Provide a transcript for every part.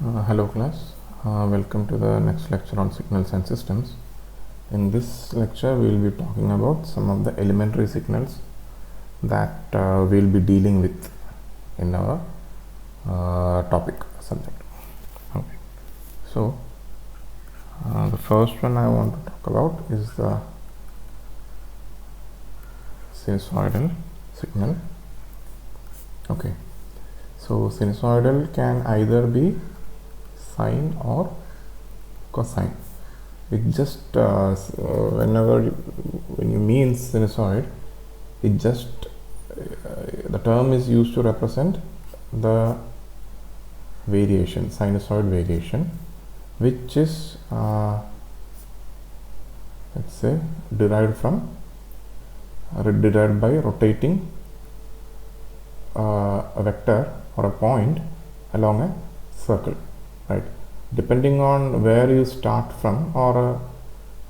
Hello class, welcome to the next lecture on signals and systems. In this lecture we will be talking about some of the elementary signals that we will be dealing with in our topic subject. Okay. So the first one I want to talk about is the sinusoidal signal. Okay. So sinusoidal can either be sine or cosine. It just when you mean sinusoid, it just the term is used to represent the variation, sinusoid variation, which is let's say derived by rotating a vector or a point along a circle, right? Depending on where you start from, or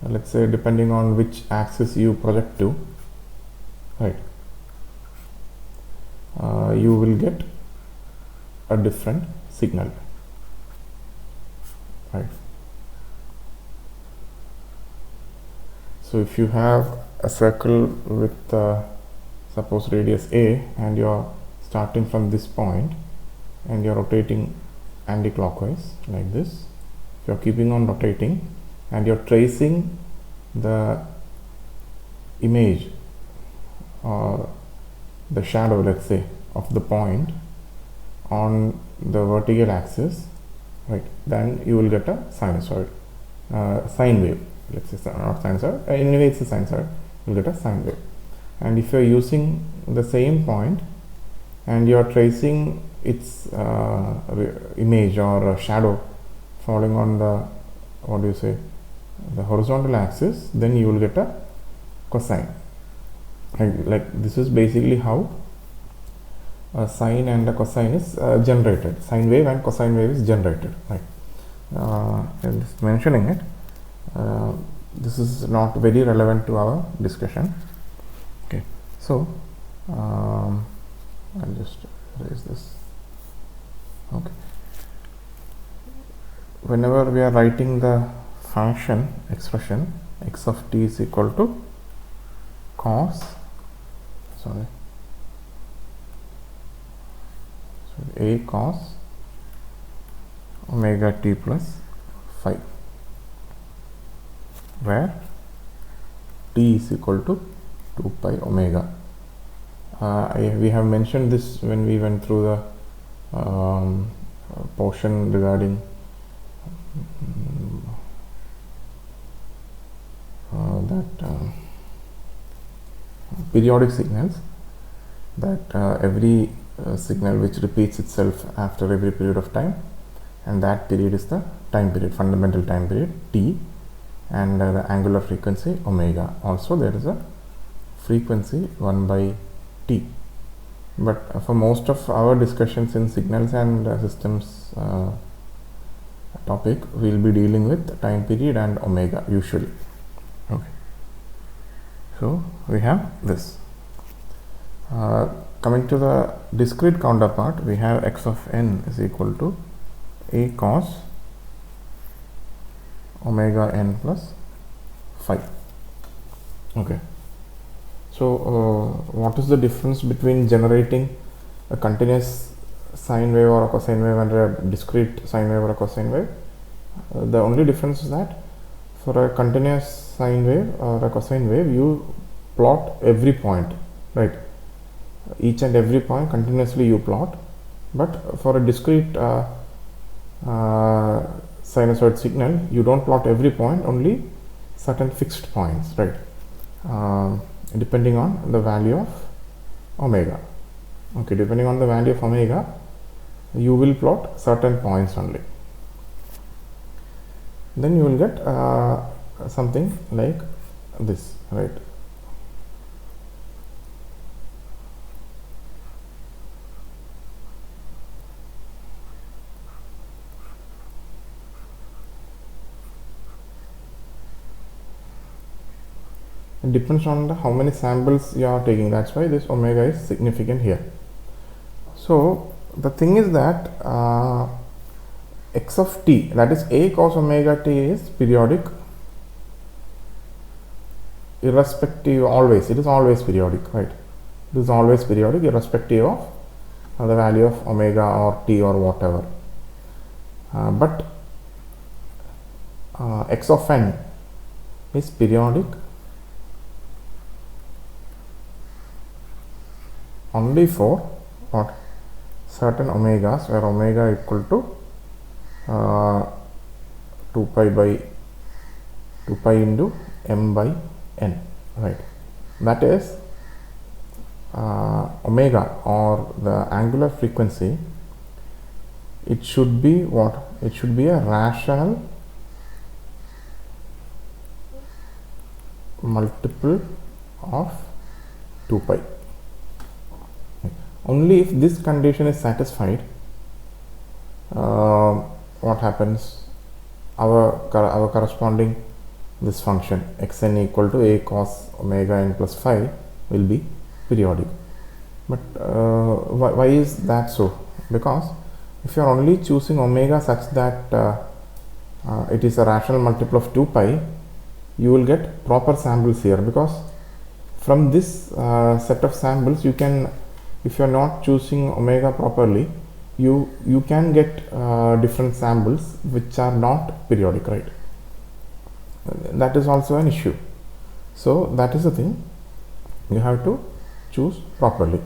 let's say depending on which axis you project to, right, you will get a different signal, right? So if you have a circle with suppose radius a, and you are starting from this point and you are rotating anti-clockwise like this, if you are keeping on rotating and you are tracing the image or the shadow, let's say, of the point on the vertical axis, right, then you will get a sinusoid, sine wave, let's say, not sinusoid, anyway it's a sinusoid, you will get a sine wave. And if you are using the same point and you are tracing its image or shadow falling on the the horizontal axis, then you will get a cosine. Like this is basically how a sine and a cosine is generated. Sine wave and cosine wave is generated, right? I'm just mentioning it. This is not very relevant to our discussion. Okay, so I'll just erase this. Okay, whenever we are writing the function expression x of t is equal to a cos omega t plus phi, where t is equal to 2 pi omega. We have mentioned this when we went through the portion regarding periodic signals, that every signal which repeats itself after every period of time, and that period is the time period, fundamental time period t, and the angular frequency omega. Also there is a frequency 1 by t. But for most of our discussions in signals and systems topic, we will be dealing with time period and omega usually. Okay, so we have this. Coming to the discrete counterpart, we have x of n is equal to a cos omega n plus phi. Okay, so what is the difference between generating a continuous sine wave or a cosine wave and a discrete sine wave or a cosine wave? The only difference is that for a continuous sine wave or a cosine wave, you plot every point, right? Each and every point continuously you plot. But for a discrete sinusoid signal, you don't plot every point, only certain fixed points, right? Depending on the value of omega. Okay, depending on the value of omega, you will plot certain points only. Then you will get something like this, right? It depends on how many samples you are taking. That's why this omega is significant here. So the thing is that x of t, that is a cos omega t, is periodic irrespective, always, it is always periodic, right? It is always periodic irrespective of the value of omega or t or whatever. But x of n is periodic only for what? Certain omegas, where omega equal to 2 pi into m by n, right? That is omega, or the angular frequency, it should be what? It should be a rational multiple of 2 pi. Only if this condition is satisfied, what happens? Our corresponding this function xn equal to a cos omega n plus phi will be periodic. But why is that so? Because if you are only choosing omega such that it is a rational multiple of 2 pi, you will get proper samples here, because from this set of samples you can, if you are not choosing omega properly, you can get different samples which are not periodic, right? That is also an issue. So that is the thing, you have to choose properly.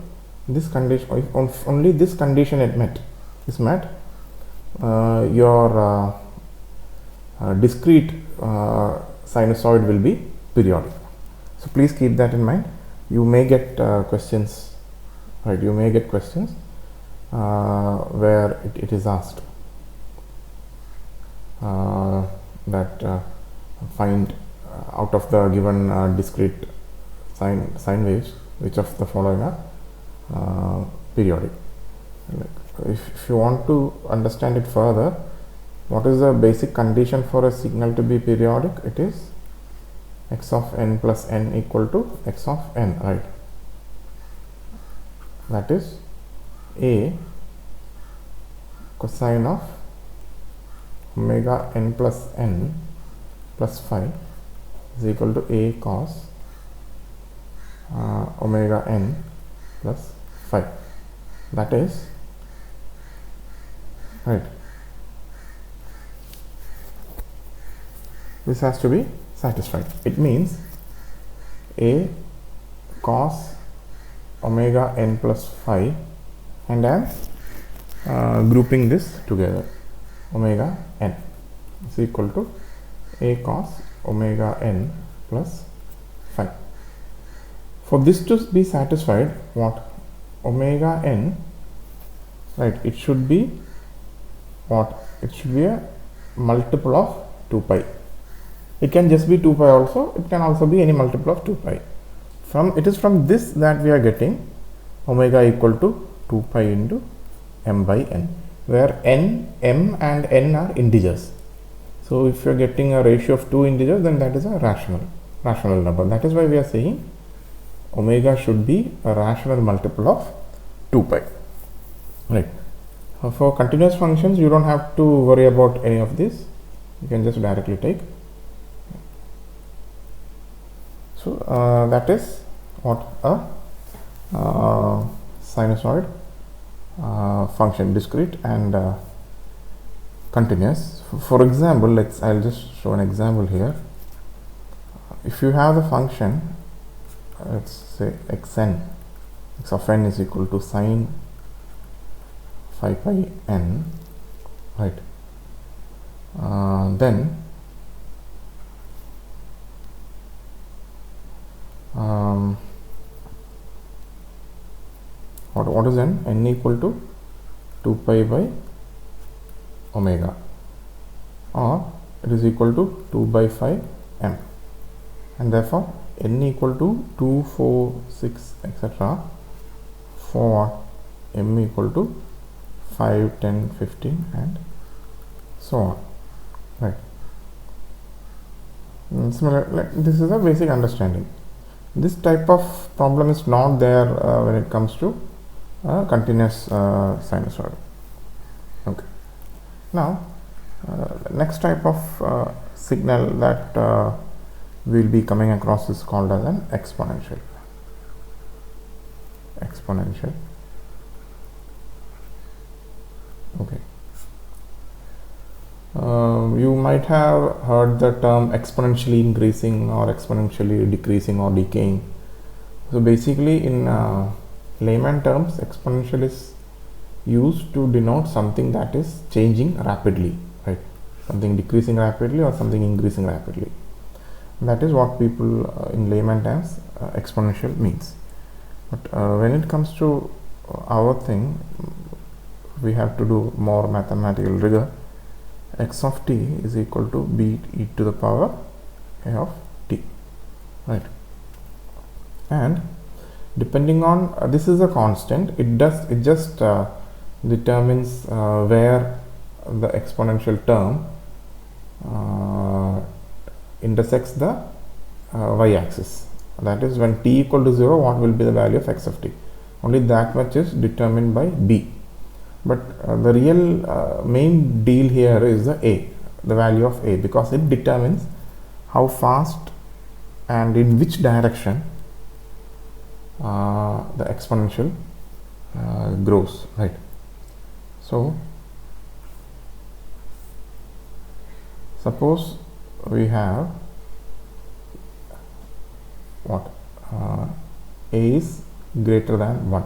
This condition, if only this condition is met, your discrete sinusoid will be periodic. So please keep that in mind. You may get questions, right? You may get questions where it is asked that find out of the given discrete sine waves, which of the following are periodic. If you want to understand it further, what is the basic condition for a signal to be periodic? It is x of n plus n equal to x of n, right? That is a cosine of omega n plus n plus phi is equal to a cos omega n plus phi. That is right. This has to be satisfied. It means a cos omega n plus phi, and I am grouping this together, omega n is equal to a cos omega n plus phi. For this to be satisfied, what? Omega n, right, it should be what? It should be a multiple of 2 pi. It can just be 2 pi also, it can also be any multiple of 2 pi. It is from this that we are getting omega equal to 2 pi into m by n, where m and n are integers. So if you are getting a ratio of 2 integers, then that is a rational number. That is why we are saying omega should be a rational multiple of 2 pi, right? For continuous functions, you don't have to worry about any of this. You can just directly take. So that is what a sinusoid function, discrete and continuous. For example, I'll just show an example here. If you have the function, let's say xn, x of n is equal to sine phi pi n, right? Then what is n? N equal to 2 pi by omega, or it is equal to 2 by 5 m, and therefore n equal to 2, 4, 6, etc. for m equal to 5, 10, 15 and so on, right? Similar, this is a basic understanding. This type of problem is not there when it comes to continuous sinusoid. Okay. Now Next type of signal that we'll be coming across is called as an exponential. Okay. You might have heard the term exponentially increasing or exponentially decreasing or decaying. So basically, in layman terms, exponential is used to denote something that is changing rapidly, right? Something decreasing rapidly or something increasing rapidly. That is what people in layman terms exponential means. But when it comes to our thing, we have to do more mathematical rigor. X of t is equal to b e to the power a of t, right? And depending on this is a constant, it just determines where the exponential term intersects the y-axis. That is, when t equal to 0, what will be the value of x of t? Only that much is determined by b. But the real main deal here is the value of a, because it determines how fast and in which direction the exponential grows, right? So suppose we have what a is greater than 1.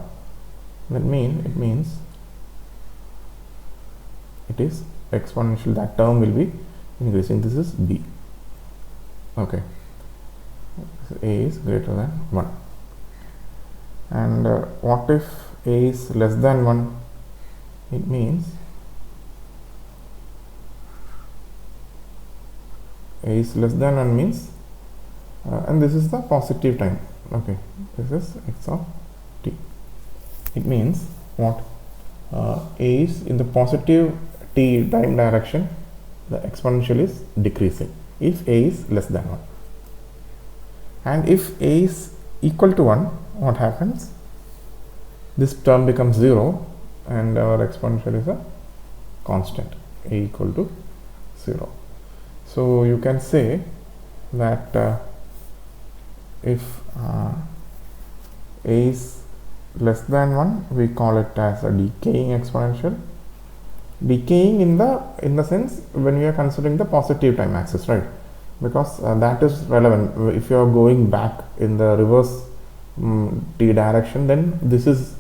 It means it is exponential, that term will be increasing. This is b. Okay, so a is greater than 1. And what if a is less than 1? It means a is less than 1 means and this is the positive time. Okay, this is x of t. It means what? A is in the positive t time direction, the exponential is decreasing if a is less than 1. And if a is equal to 1, what happens? This term becomes 0 and our exponential is a constant, a equal to 0. So you can say that if a is less than 1, we call it as a decaying exponential. Decaying in the sense when we are considering the positive time axis, right? Because that is relevant. If you are going back in the reverse t direction, then this is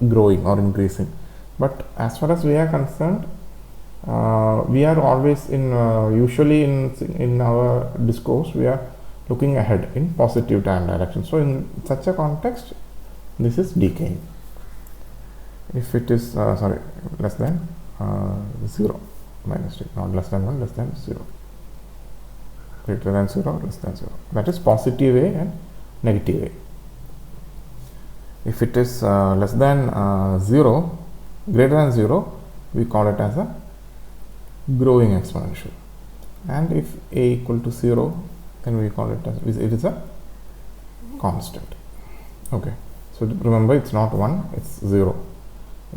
growing or increasing. But as far as we are concerned, we are always usually in our discourse, we are looking ahead in positive time direction. So in such a context, this is decaying. If it is less than 0, minus t, not less than 1, less than 0, greater than 0, less than 0. That is positive a and negative a. If it is less than 0, greater than 0, we call it as a growing exponential. And if a equal to 0, then we call it as it is a constant. Okay, so remember, it's not 1, it's 0.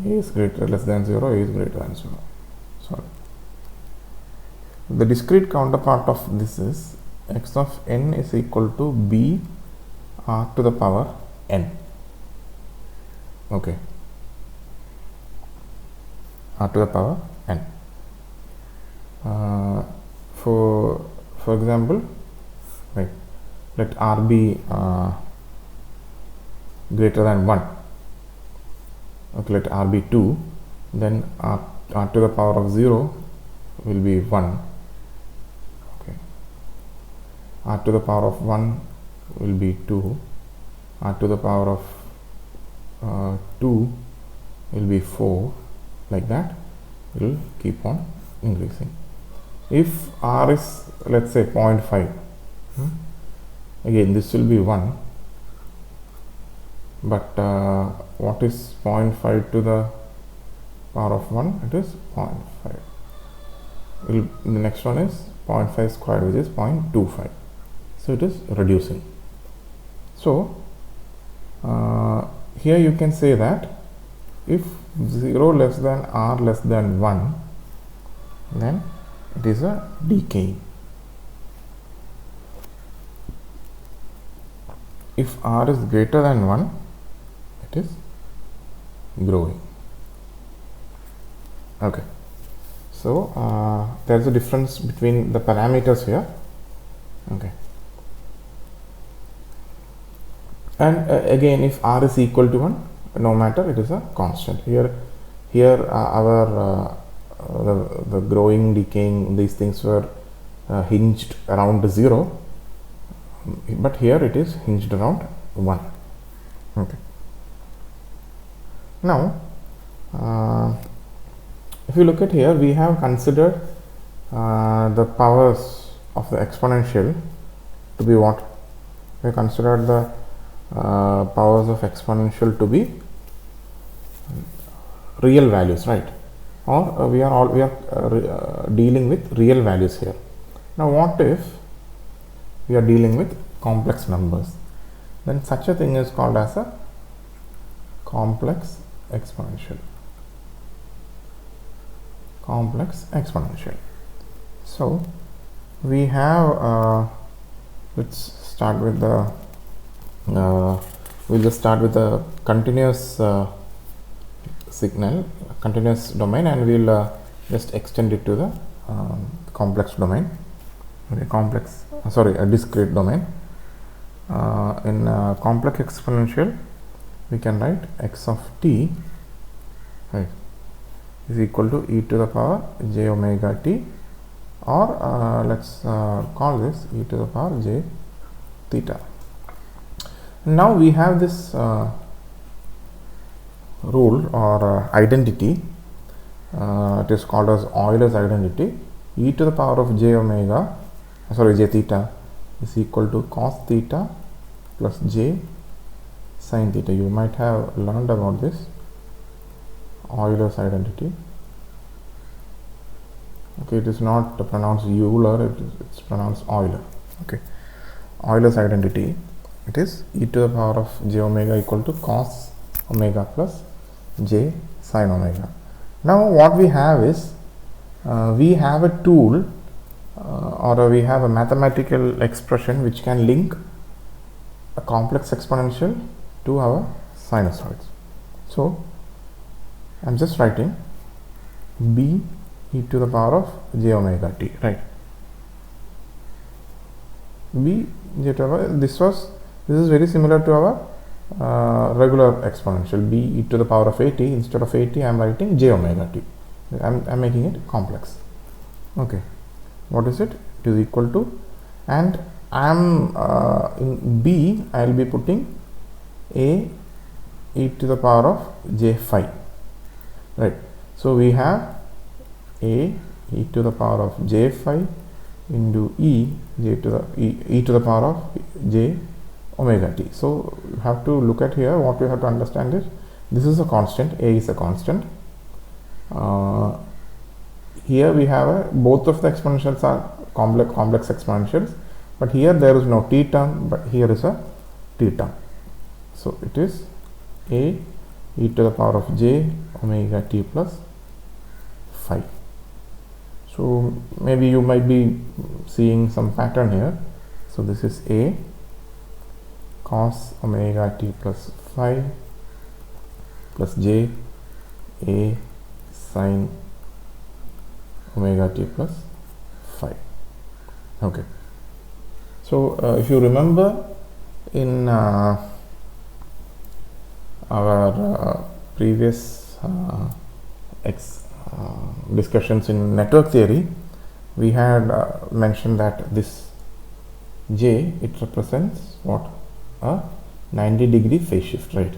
A is less than 0, a is greater than 0. Sorry. The discrete counterpart of this is x of n is equal to b r to the power n. Okay, r to the power n. For example, right, let r be greater than 1. Okay, let r be 2, then r to the power of 0 will be 1. Okay, r to the power of 1 will be 2, r to the power of 2 will be 4, like that. It will keep on increasing. If r is, let's say, 0.5, again this will be 1, but what is 0.5 to the power of 1? It is 0.5. The next one is 0.5 squared, which is 0.25. So it is reducing. So here you can say that if 0 less than r less than 1, then it is a decaying. If R is greater than 1, it is growing. Okay, so there is a difference between the parameters here. Okay, and again, if R is equal to 1, no matter, it is a constant. Here our the growing, decaying, these things were hinged around 0, but here it is hinged around 1. Okay, now if you look at here, we have considered the powers of the exponential to be what? We considered the powers of exponential to be real values, right? Or we are dealing with real values here. Now what if we are dealing with complex numbers? Then such a thing is called as a complex exponential. Complex exponential. So we have let's start with the we'll just start with the continuous signal, continuous domain, and we'll just extend it to the complex domain. Okay, a discrete domain. In complex exponential, we can write x of t, right, is equal to e to the power j omega t, or let's call this e to the power j theta. Now we have this rule or identity. It is called as Euler's identity. E to the power of j theta is equal to cos theta plus j sin theta. You might have learned about this Euler's identity. Okay, it is not pronounced Euler, it's pronounced Euler. Okay, Euler's identity, it is e to the power of j omega equal to cos omega plus j sin omega. Now what we have is we have a tool or we have a mathematical expression which can link a complex exponential to our sinusoids. So I am just writing b e to the power of j omega t, right? B j to the power, this is very similar to our regular exponential, b e to the power of at. Instead of at, I am writing j omega t. I am making it complex. Okay, what is it? It is equal to, and I am in b, I will be putting a e to the power of j phi, right? So we have a e to the power of j phi into e to the power of j omega t. So you have to look at here, what you have to understand is this is a constant, a is a constant. Here we have both of the exponentials are complex exponentials, but here there is no t term, but here is a t term. So it is a e to the power of j omega t plus phi. So maybe you might be seeing some pattern here. So this is a cos omega t plus phi plus j a sin omega t plus phi. Okay, so if you remember in our previous discussions in network theory, we had mentioned that this j, it represents what? A 90-degree phase shift, right?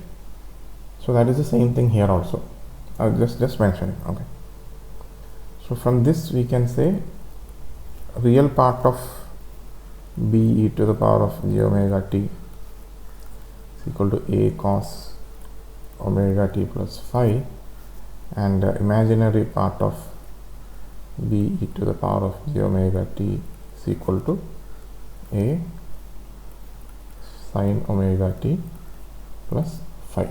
So that is the same thing here also. I'll just mention it. Okay, so from this we can say real part of b e to the power of j omega t is equal to a cos omega t plus phi, and imaginary part of b e to the power of j omega t is equal to a sin omega t plus phi.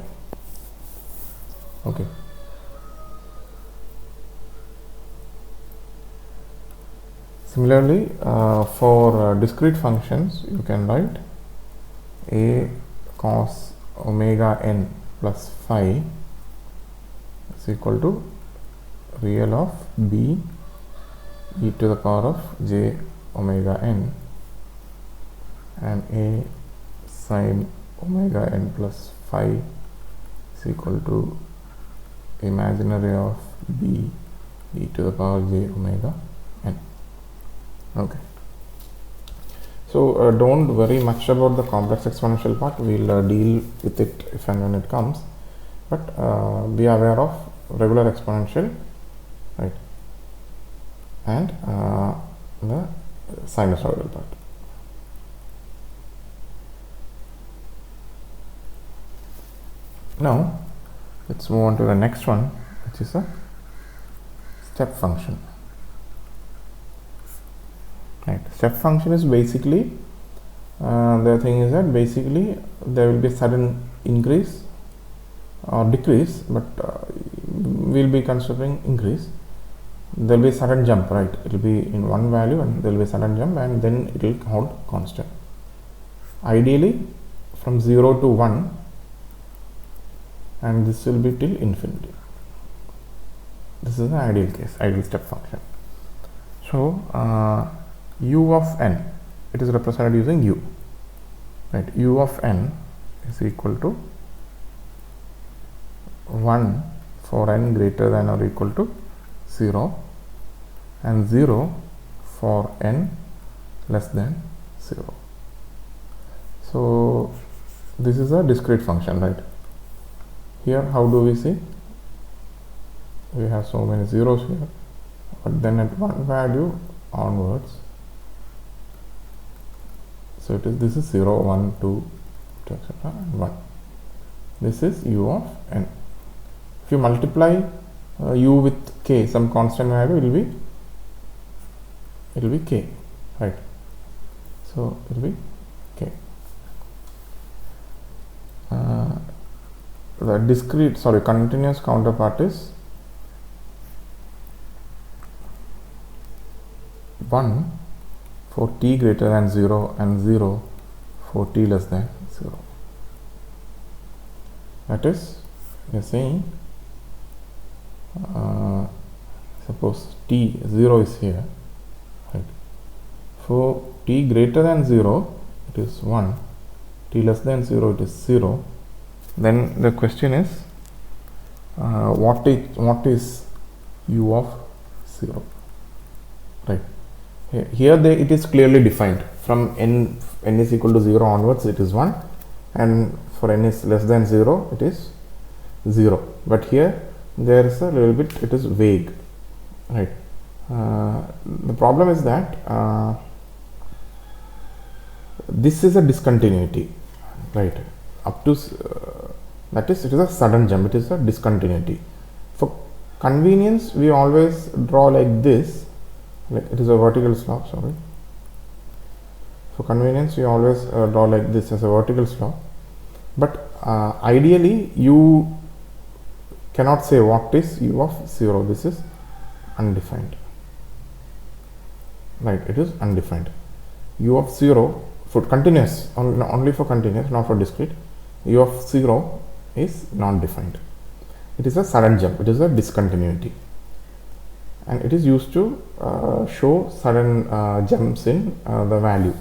Okay, Similarly, for discrete functions, you can write a cos omega n plus phi is equal to real of b e to the power of j omega n, and a sin omega n plus phi is equal to imaginary of b e to the power j omega n. Okay. So don't worry much about the complex exponential part. We'll deal with it if and when it comes. But be aware of regular exponential, right, and the sinusoidal part. Now let's move on to the next one, which is a step function. Right. Step function is basically the thing is that basically there will be a sudden increase or decrease, but we'll be considering increase. There will be a sudden jump, right? It will be in one value and there will be a sudden jump, and then it will hold constant. Ideally from 0 to 1, and this will be till infinity. This is the ideal case, ideal step function. So u of n, it is represented using u, right? U of n is equal to 1 for n greater than or equal to 0, and 0 for n less than 0. So this is a discrete function, right? Here how do we see? We have so many zeros here, but then at one value onwards, so it is, this is 0, 1, 2, etc. and 1. This is u of n. If you multiply u with k, some constant value, it will be k, right? So it will be k. The continuous counterpart is 1 for t greater than 0 and 0 for t less than 0. That is, we are saying suppose t 0 is here, right? For t greater than 0 it is 1, t less than 0 it is 0. Then the question is what is u of 0, right? Here it is clearly defined. From n is equal to 0 onwards it is 1, and for n is less than 0 it is 0. But here there is a little bit, it is vague, right? The problem is that this is a discontinuity, right? Up to that is, it is a sudden jump, it is a discontinuity. For convenience we always draw like this, like it is a vertical slope, sorry. For convenience we always draw like this as a vertical slope, but ideally you cannot say what is u of 0. This is undefined, right? It is undefined. U of 0 for continuous, only for continuous, not for discrete. U of 0 is non-defined. It is a sudden jump, it is a discontinuity, and it is used to show sudden jumps in the value,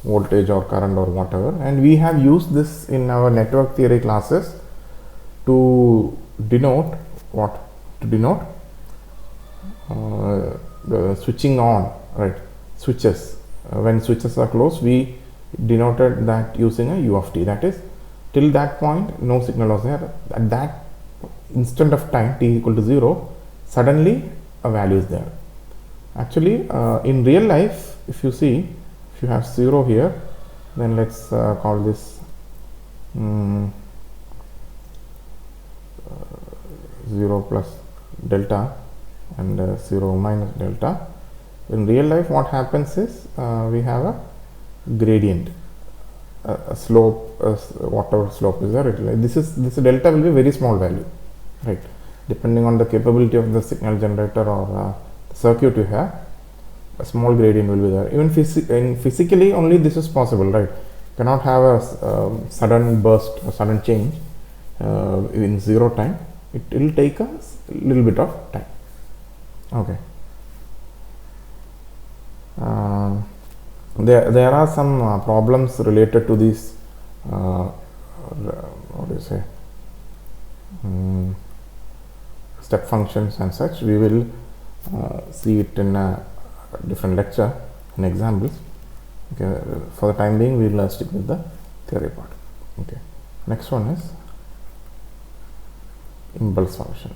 voltage or current or whatever. And we have used this in our network theory classes to denote what? To denote the switching on, right? Switches. When switches are closed, we denoted that using a u of t. That is, till that point no signal was there. At that instant of time t equal to 0, suddenly a value is there. Actually in real life, if you see, if you have 0 here, then let's call this 0 plus delta and 0 minus delta. In real life what happens is we have a gradient, a slope, whatever slope is there, this delta will be very small value, right? Depending on the capability of the signal generator or the circuit you have, a small gradient will be there. Even physically only this is possible, right? Cannot have a sudden burst or sudden change in 0 time. It will take a little bit of time. Okay. There are some problems related to these what do you say, step functions and such. We will see it in a different lecture and examples. Okay, for the time being we will stick with the theory part. Okay, next one is impulse function.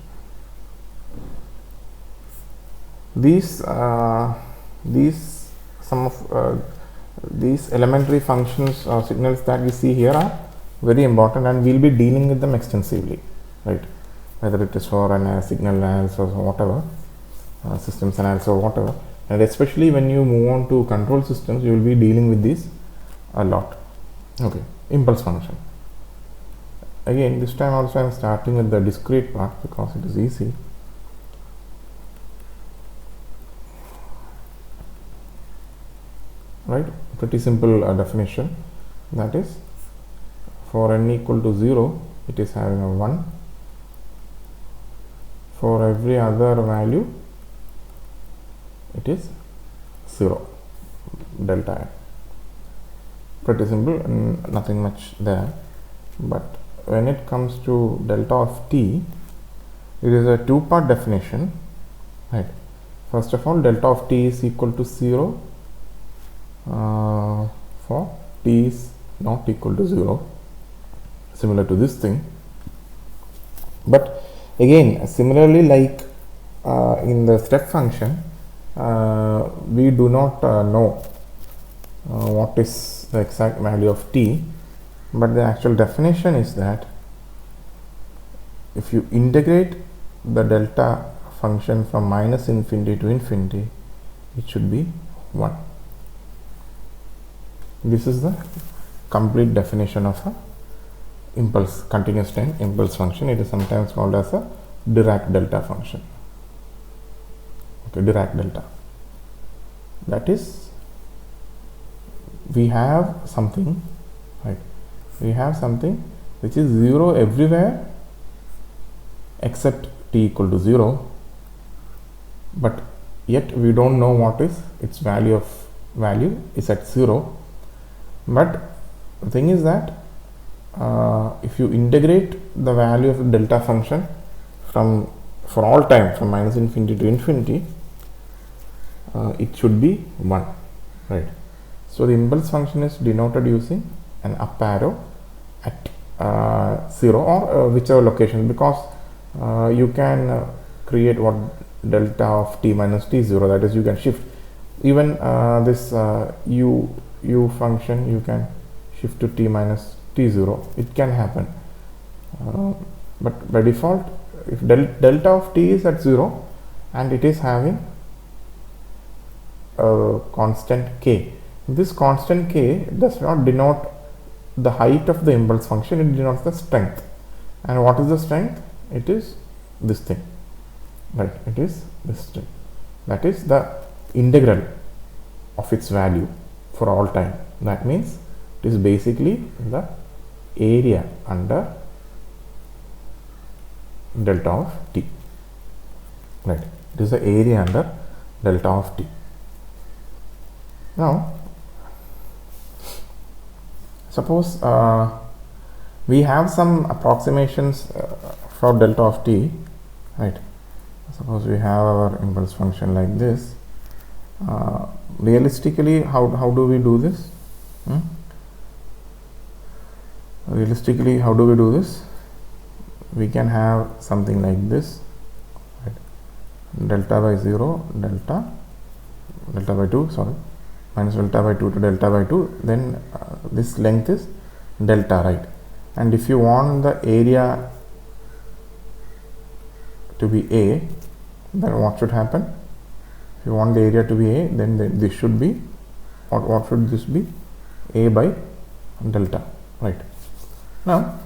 These some of these elementary functions or signals that we see here are very important, and we'll be dealing with them extensively, right? Whether it is for an signal analysis or whatever, systems analysis or whatever, and especially when you move on to control systems, you will be dealing with these a lot. Okay, impulse function. Again, this time also I am starting with the discrete part because it is easy. Right, pretty simple definition. That is, for n equal to 0, it is having a 1. For every other value, it is 0, delta n. Pretty simple and nothing much there. But when it comes to delta of t, it is a two-part definition. Right. First of all, delta of t is equal to 0 for t is not equal to 0, similar to this thing. But again, similarly, like in the step function, we do not know what is the exact value of t, but the actual definition is that if you integrate the delta function from minus infinity to infinity, it should be 1. This is the complete definition of a impulse, continuous time impulse function. It is sometimes called as a Dirac delta function. Okay, Dirac delta. That is, we have something, right? We have something which is 0 everywhere except t equal to 0, but yet we don't know what is its value is at 0. But the thing is that if you integrate the value of the delta function for all time from minus infinity to infinity, it should be 1, right? So the impulse function is denoted using an up arrow at 0 or whichever location, because you can create what delta of t minus t0, that is, you can shift even this u function, you can shift to t minus t0. It can happen, but by default, if delta of t is at 0 and it is having a constant k, this constant k does not denote the height of the impulse function, it denotes the strength. And what is the strength? It is this thing, right? It is this thing. That is the integral of its value for all time. That means it is basically the area under delta of t, right? It is the area under delta of t. Now suppose we have some approximations for delta of t, right? Suppose we have our impulse function like this. Realistically, how do we do this? Realistically, how do we do this? We can have something like this, right? Delta by 0, delta by 2, sorry, minus delta by 2 to delta by 2, then this length is delta, right? And if you want the area to be a, then what should happen? If you want the area to be a, then this should be, what should this be? A by delta, right? Now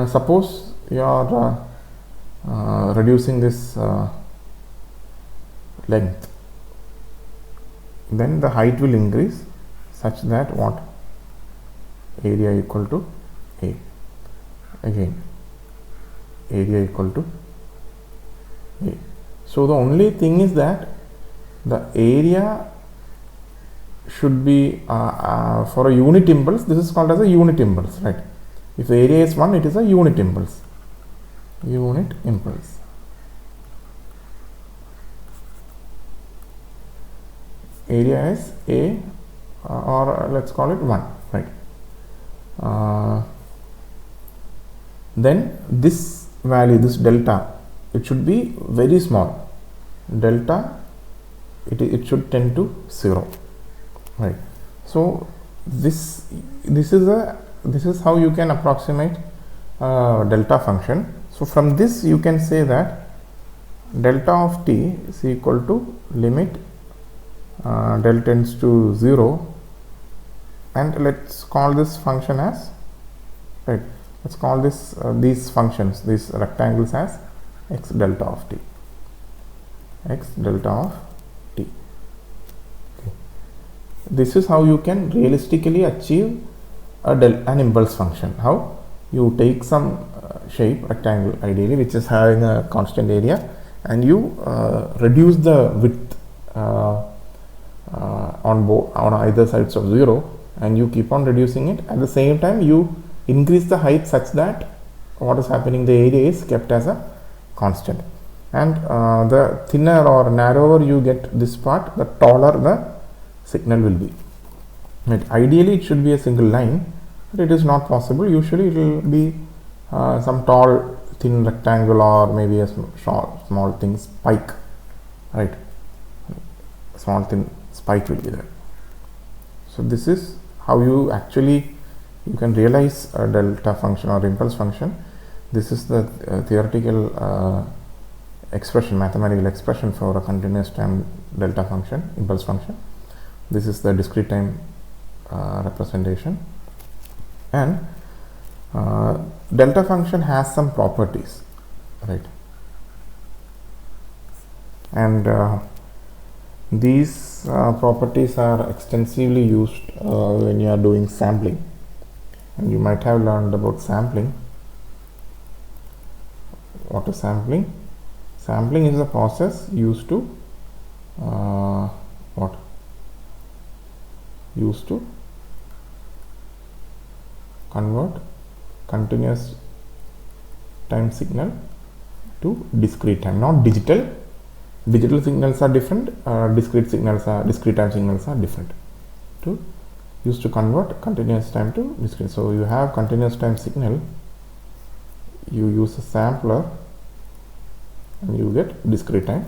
suppose you are reducing this length then the height will increase such that what, area equal to A. Again area equal to A. So the only thing is that the area should be for a unit impulse, this is called as a unit impulse, right? If the area is 1, it is a unit impulse. Unit impulse. Area is A, or let's call it 1, right? Then this value, this delta, it should be very small. Delta, it should tend to 0, right? So this is how you can approximate delta function. So from this you can say that delta of t is equal to limit del tends to 0, and let's call this function as, right, let's call this these functions, these rectangles, as x delta of t. X delta of t. Okay. This is how you can realistically achieve an impulse function. How? You take some shape, rectangle ideally, which is having a constant area, and you reduce the width on either sides of 0, and you keep on reducing it. At the same time, you increase the height such that what is happening, the area is kept as a constant, and the thinner or narrower you get this part, the taller the signal will be. Right. Ideally it should be a single line, but it is not possible. Usually it will be some tall thin rectangle, or maybe a small thin spike, right? Small thin spike will be there. So this is how you can realize a delta function or impulse function. This is the theoretical expression, mathematical expression for a continuous time delta function, impulse function. This is the discrete time representation, and delta function has some properties, right? And these properties are extensively used when you are doing sampling, and you might have learned about sampling. What is sampling? Sampling is a process used to convert continuous time signal to discrete time, not digital. Digital signals are different, discrete time signals are different. Used to convert continuous time to discrete. So you have continuous time signal, you use a sampler, and you get discrete time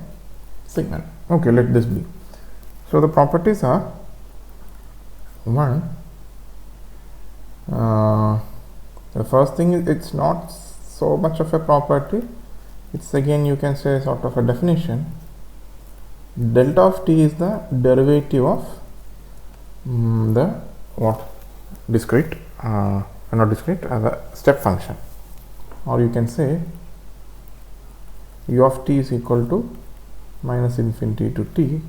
signal. Okay, let this be. So the properties are: one, the first thing is, it's not so much of a property, it's again, you can say, sort of a definition. Delta of t is the derivative of the discrete, not discrete, the step function, or you can say u of t is equal to minus infinity to t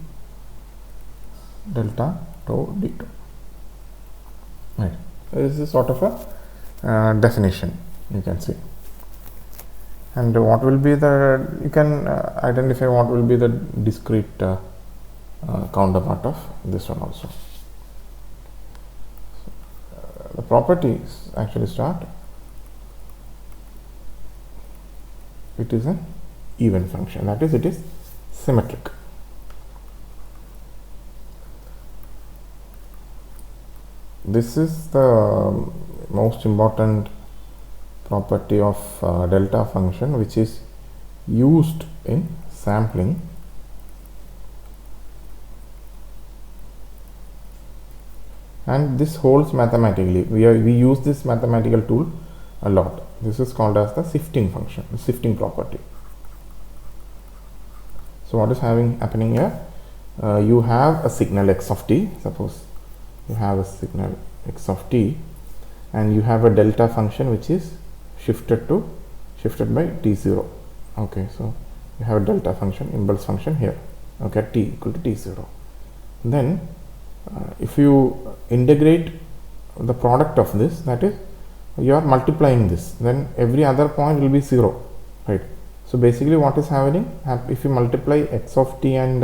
delta tau d2. Right. So this is sort of a definition, you can see. And what will be the, you can identify what will be the discrete counterpart of this one also. The properties actually start, it is an even function, that is, it is symmetric. This is the most important property of delta function, which is used in sampling. And this holds mathematically. We use this mathematical tool a lot. This is called as the shifting function, the shifting property. So what is happening here? You have a signal x of t. Suppose you have a signal x of t, and you have a delta function which is shifted by t0. Okay, so you have a delta function, impulse function here. Okay, t equal to t0. then if you integrate the product of this, that is you are multiplying this, then every other point will be 0, right? So basically what is happening, if you multiply x of t and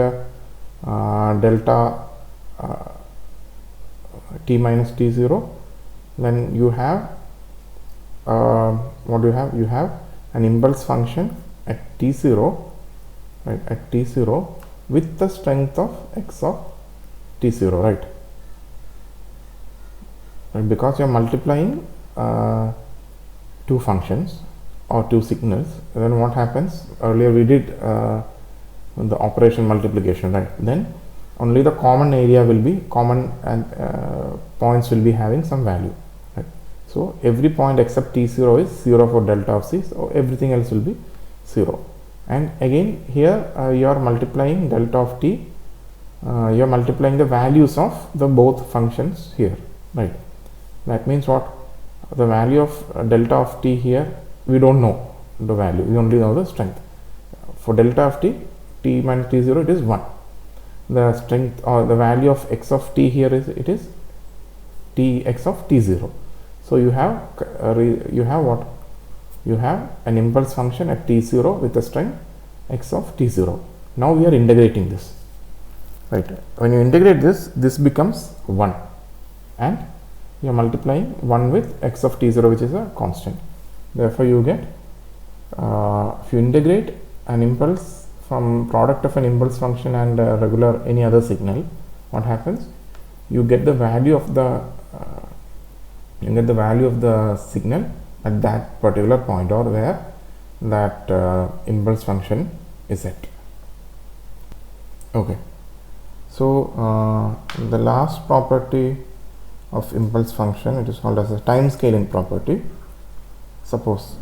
delta t minus t0, then you have what do you have? You have an impulse function at t0, right, at t0 with the strength of x of t0, right? Because you are multiplying two functions or two signals, then what happens? Earlier we did the operation multiplication, right? Then only the common area will be common, and points will be having some value, right? So every point except t0 is 0 for delta of c, so everything else will be 0. And again here you are multiplying delta of t, you are multiplying the values of the both functions here, right? That means what? The value of delta of t here, we don't know the value, we only know the strength. For delta of t, t minus t0, it is 1. The strength or the value of x of t here is, it is t x of t0. So you have what? You have an impulse function at t0 with the strength x of t0. Now we are integrating this, right? When you integrate this, this becomes 1, and you are multiplying 1 with x of t0, which is a constant. Therefore you get, if you integrate an impulse from product of an impulse function and regular any other signal, what happens? You get the value of the signal at that particular point, or where that impulse function is at. Okay, so the last property of impulse function, it is called as a time scaling property. Suppose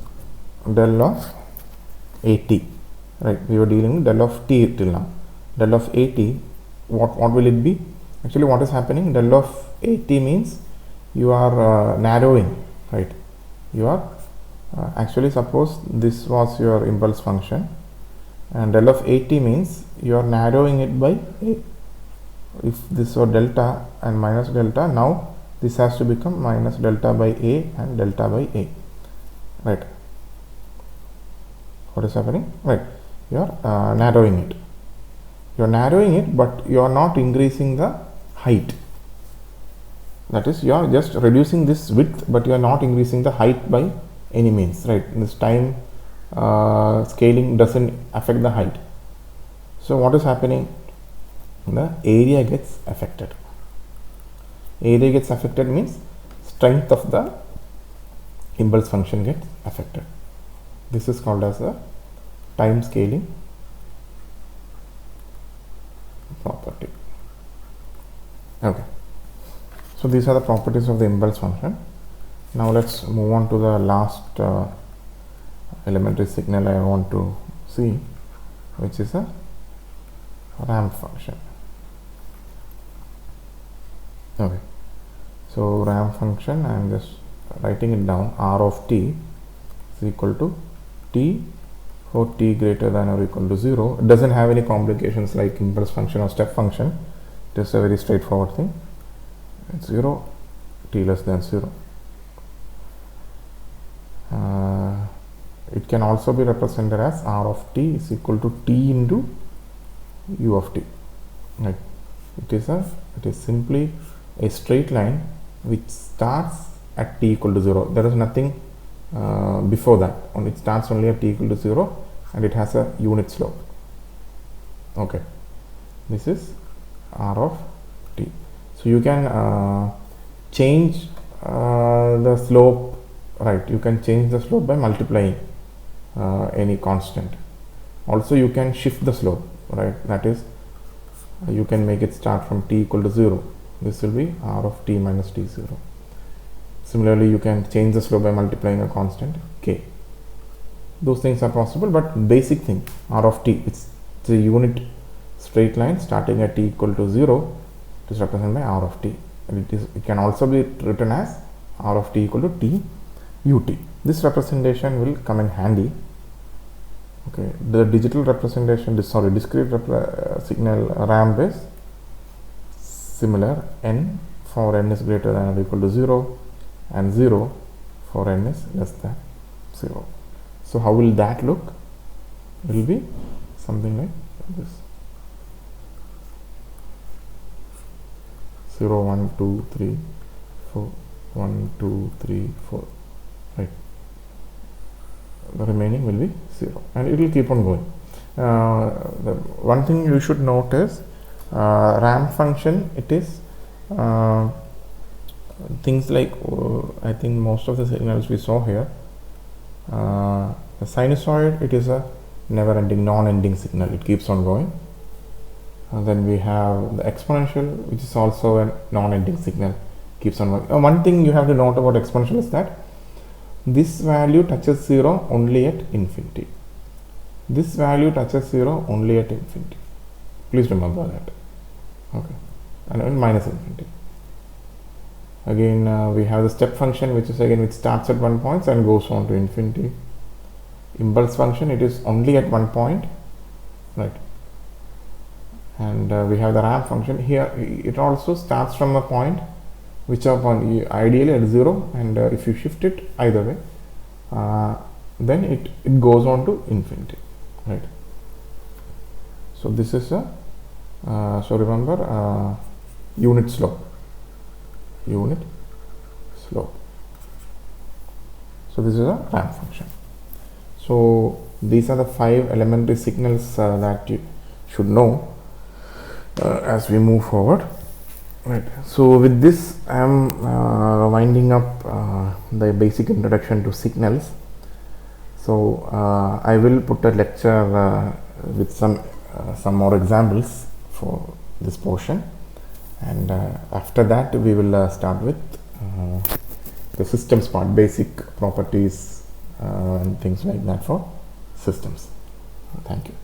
del of at, right? We were dealing with del of t till now. Del of at, what will it be? Actually what is happening, del of at means you are narrowing, right? You are actually, suppose this was your impulse function, and del of at means you are narrowing it by a. If this were delta and minus delta, now this has to become minus delta by a and delta by a, right? What is happening? Right, you are narrowing it. You are narrowing it, but you are not increasing the height. That is, you are just reducing this width, but you are not increasing the height by any means, right? This time scaling doesn't affect the height. So what is happening? The area gets affected. Area gets affected means strength of the impulse function gets affected. This is called as a time scaling property. Okay, so these are the properties of the impulse function. Now let's move on to the last elementary signal I want to see, which is a ramp function. Okay, so ramp function, I am just writing it down. R of t is equal to t for t greater than or equal to 0. It doesn't have any complications like impulse function or step function. It is a very straightforward thing. It's 0, t less than 0. It can also be represented as R of t is equal to t into u of t. Right? It is simply a straight line which starts at t equal to 0. There is nothing before that. It starts only at t equal to 0, and it has a unit slope. Okay, this is R of t. So you can change the slope, right? You can change the slope by multiplying any constant. Also you can shift the slope, right? That is, you can make it start from t equal to 0. This will be R of t minus t0. Similarly, you can change the slope by multiplying a constant k. Those things are possible, but basic thing, R of t, it's a unit straight line starting at t equal to 0. It is represented by R of t, and it can also be written as R of t equal to t ut. This representation will come in handy. Okay, the digital representation, discrete signal ramp is similar n for n is greater than or equal to 0 and 0 for n is less than 0. So how will that look? It will be something like this: 0 1 2 3 4 1 2 3 4, right? The remaining will be 0 and it will keep on going. The one thing you should note is ramp function, it is things like I think most of the signals we saw here, the sinusoid, it is a never ending, non-ending signal, it keeps on going. And then we have the exponential, which is also a non-ending signal, keeps on going. One thing you have to note about exponential is that this value touches 0 only at infinity. This value touches 0 only at infinity. Please remember that. Okay. And minus infinity. Again, we have the step function, which is again, which starts at 1 point and goes on to infinity. Impulse function, it is only at 1 point, right? And we have the ramp function here. It also starts from a point, which are ideally at 0, and if you shift it either way, then it goes on to infinity, right? So this is a so remember unit slope. So this is a ramp function. So these are the 5 elementary signals that you should know as we move forward, right? So with this I am winding up the basic introduction to signals. So I will put a lecture with some more examples for this portion, and after that we will start with the systems part, basic properties and things like that for systems. Thank you.